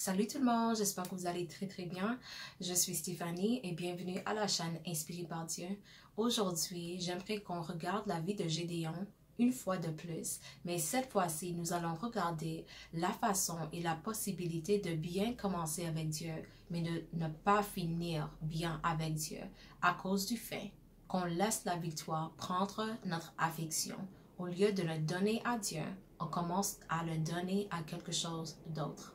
Salut tout le monde, j'espère que vous allez très bien. Je suis Stéphanie et bienvenue à la chaîne Inspirée par Dieu. Aujourd'hui, j'aimerais qu'on regarde la vie de Gédéon une fois de plus, mais cette fois-ci, nous allons regarder la façon et la possibilité de bien commencer avec Dieu, mais de ne pas finir bien avec Dieu à cause du fait qu'on laisse la victoire prendre notre affection. Au lieu de le donner à Dieu, on commence à le donner à quelque chose d'autre.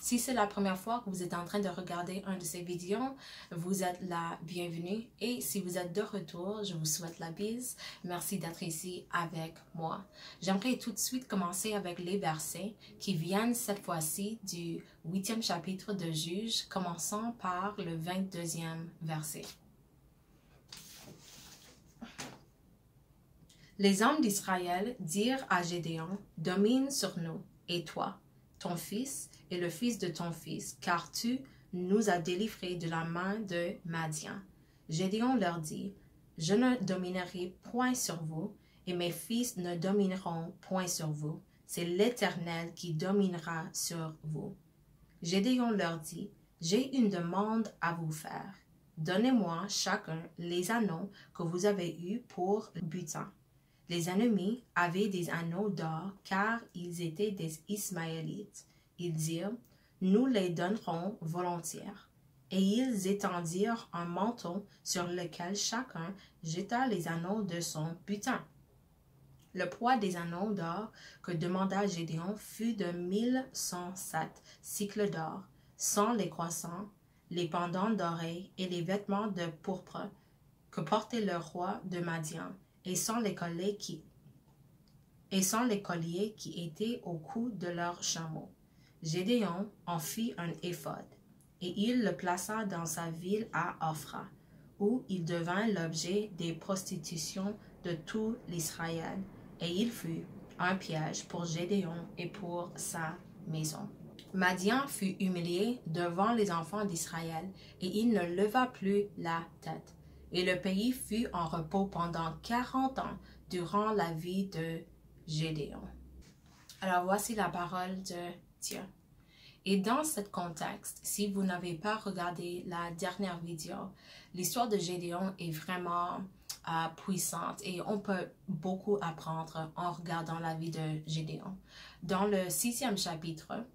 Si c'est la première fois que vous êtes en train de regarder un de ces vidéos, vous êtes la bienvenue. Et si vous êtes de retour, je vous souhaite la bise. Merci d'être ici avec moi. J'aimerais tout de suite commencer avec les versets qui viennent cette fois-ci du 8e chapitre de Juges, commençant par le 22e verset. Les hommes d'Israël dirent à Gédéon, « Domine sur nous, et toi, ton fils et le fils de ton fils, car tu nous as délivrés de la main de Madian. » Gédéon leur dit, « Je ne dominerai point sur vous, et mes fils ne domineront point sur vous. C'est l'Éternel qui dominera sur vous. » Gédéon leur dit, « J'ai une demande à vous faire. Donnez-moi chacun les anneaux que vous avez eus pour butin. » Les ennemis avaient des anneaux d'or, car ils étaient des Ismaélites. Ils dirent, « Nous les donnerons volontiers. » Et ils étendirent un manteau sur lequel chacun jeta les anneaux de son butin. Le poids des anneaux d'or que demanda Gédéon fut de 1107 cycles d'or, sans les croissants, les pendants d'oreilles et les vêtements de pourpre que portait le roi de Madian, et sans les colliers qui étaient au cou de leurs chameaux. Gédéon en fit un éphod, et il le plaça dans sa ville à Ophra, où il devint l'objet des prostitutions de tout l'Israël, et il fut un piège pour Gédéon et pour sa maison. Madian fut humilié devant les enfants d'Israël, et il ne leva plus la tête. Et le pays fut en repos pendant 40 ans durant la vie de Gédéon. Alors voici la parole de Dieu. Et dans ce contexte, si vous n'avez pas regardé la dernière vidéo, l'histoire de Gédéon est vraiment puissante et on peut beaucoup apprendre en regardant la vie de Gédéon. Dans le 6e chapitre,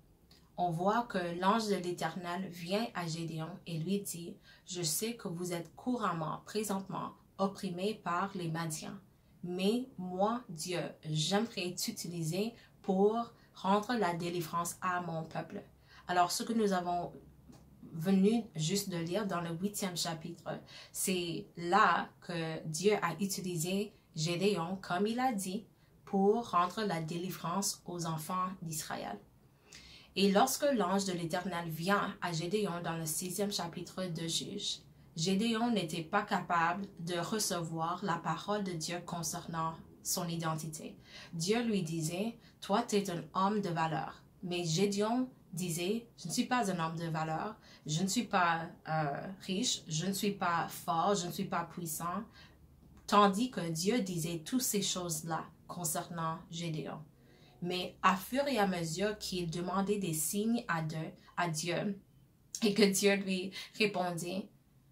on voit que l'ange de l'Éternel vient à Gédéon et lui dit, « Je sais que vous êtes présentement, opprimé par les Madians, mais moi, Dieu, j'aimerais t'utiliser pour rendre la délivrance à mon peuple. » Alors, ce que nous avons venu juste de lire dans le 8e chapitre, c'est là que Dieu a utilisé Gédéon, comme il a dit, pour rendre la délivrance aux enfants d'Israël. Et lorsque l'ange de l'Éternel vient à Gédéon dans le 6e chapitre de Juges, Gédéon n'était pas capable de recevoir la parole de Dieu concernant son identité. Dieu lui disait, « Toi, tu es un homme de valeur. » Mais Gédéon disait, « Je ne suis pas un homme de valeur, je ne suis pas riche, je ne suis pas fort, je ne suis pas puissant. » Tandis que Dieu disait toutes ces choses-là concernant Gédéon. Mais à fur et à mesure qu'il demandait des signes à Dieu et que Dieu lui répondait,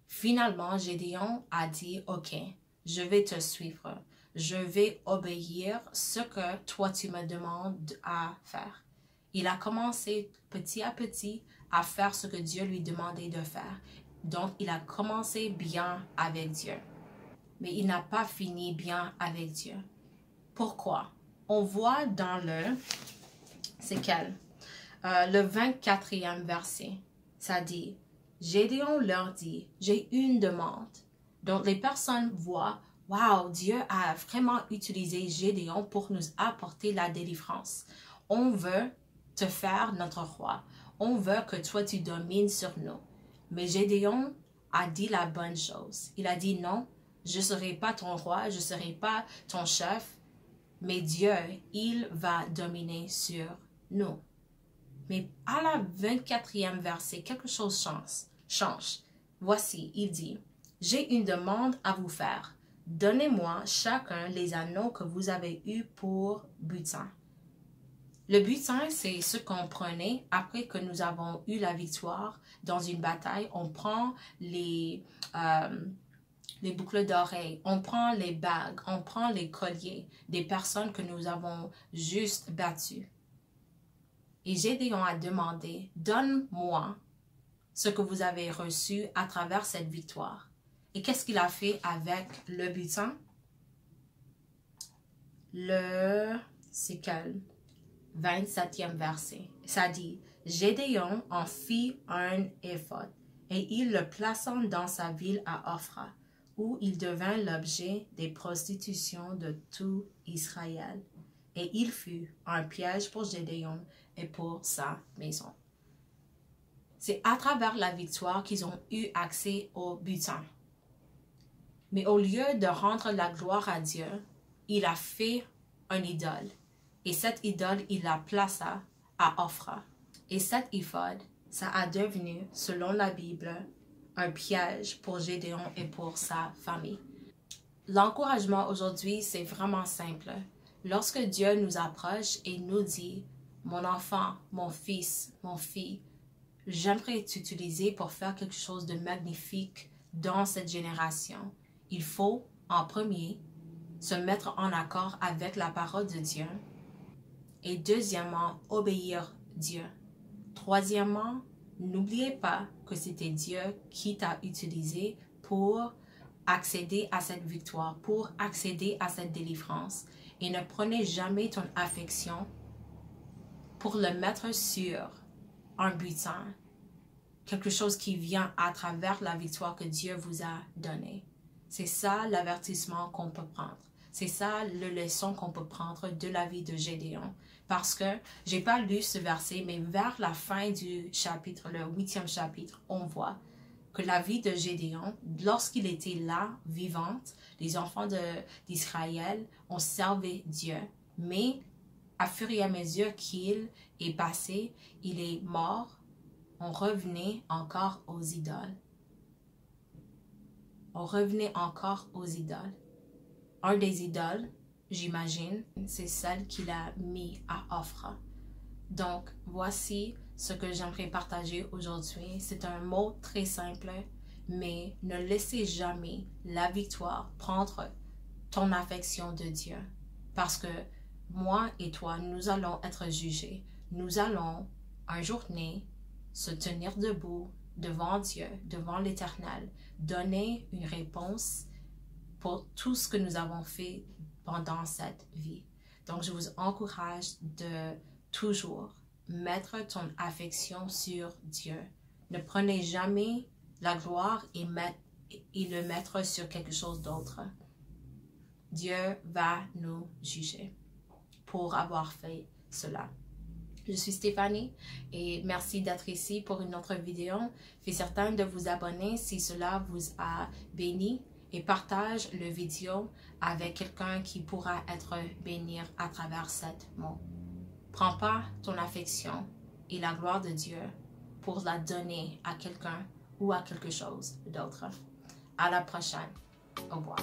finalement Gédéon a dit, « Ok, je vais te suivre. Je vais obéir ce que toi tu me demandes à faire. » Il a commencé petit à petit à faire ce que Dieu lui demandait de faire. Donc, il a commencé bien avec Dieu. Mais il n'a pas fini bien avec Dieu. Pourquoi? On voit dans le 24e verset, ça dit, « Gédéon leur dit, j'ai une demande. » Donc les personnes voient, « Wow, Dieu a vraiment utilisé Gédéon pour nous apporter la délivrance. On veut te faire notre roi. On veut que toi tu domines sur nous. » Mais Gédéon a dit la bonne chose. Il a dit, « Non, je ne serai pas ton roi, je ne serai pas ton chef. » Mais Dieu, il va dominer sur nous. Mais à la 24e verset, quelque chose change. Voici, il dit, J'ai une demande à vous faire. Donnez-moi chacun les anneaux que vous avez eus pour butin. Le butin, c'est ce qu'on prenait après que nous avons eu la victoire dans une bataille. On prend les boucles d'oreilles, on prend les bagues, on prend les colliers des personnes que nous avons juste battues. Et Gédéon a demandé, donne-moi ce que vous avez reçu à travers cette victoire. Et qu'est-ce qu'il a fait avec le butin? C'est quel? 27e verset. Ça dit, Gédéon en fit un éphod, et il le plaça dans sa ville à Ophra, où il devint l'objet des prostitutions de tout Israël. Et il fut un piège pour Gédéon et pour sa maison. C'est à travers la victoire qu'ils ont eu accès au butin. Mais au lieu de rendre la gloire à Dieu, il a fait une idole. Et cette idole, il la plaça à Ophra. Et cet éphod, ça a devenu, selon la Bible, un piège pour Gédéon et pour sa famille. L'encouragement aujourd'hui, c'est vraiment simple. Lorsque Dieu nous approche et nous dit, mon enfant, mon fils, mon fille, j'aimerais t'utiliser pour faire quelque chose de magnifique dans cette génération. Il faut, en premier, se mettre en accord avec la parole de Dieu. Et deuxièmement, obéir Dieu. Troisièmement, n'oubliez pas que c'était Dieu qui t'a utilisé pour accéder à cette victoire, pour accéder à cette délivrance. Et ne prenez jamais ton affection pour le mettre sur un butin, quelque chose qui vient à travers la victoire que Dieu vous a donnée. C'est ça l'avertissement qu'on peut prendre. C'est ça la leçon qu'on peut prendre de la vie de Gédéon. Parce que, j'ai pas lu ce verset, mais vers la fin du chapitre, le 8e chapitre, on voit que la vie de Gédéon, lorsqu'il était là, vivante, les enfants d'Israël ont servi Dieu. Mais, à fur et à mesure qu'il est passé, il est mort, on revenait encore aux idoles. On revenait encore aux idoles. Un des idoles, j'imagine, c'est celle qu'il a mis à Ophra. Donc, voici ce que j'aimerais partager aujourd'hui. C'est un mot très simple, mais ne laissez jamais la victoire prendre ton affection de Dieu. Parce que moi et toi, nous allons être jugés. Nous allons, un jour donné, se tenir debout devant Dieu, devant l'Éternel, donner une réponse pour tout ce que nous avons fait pendant cette vie. Donc, je vous encourage de toujours mettre ton affection sur Dieu. Ne prenez jamais la gloire et le mettre sur quelque chose d'autre. Dieu va nous juger pour avoir fait cela. Je suis Stéphanie et merci d'être ici pour une autre vidéo. Faites certain de vous abonner si cela vous a béni et partage le vidéo avec quelqu'un qui pourra être béni à travers cette mot. Prends pas ton affection et la gloire de Dieu pour la donner à quelqu'un ou à quelque chose d'autre. À la prochaine. Au revoir.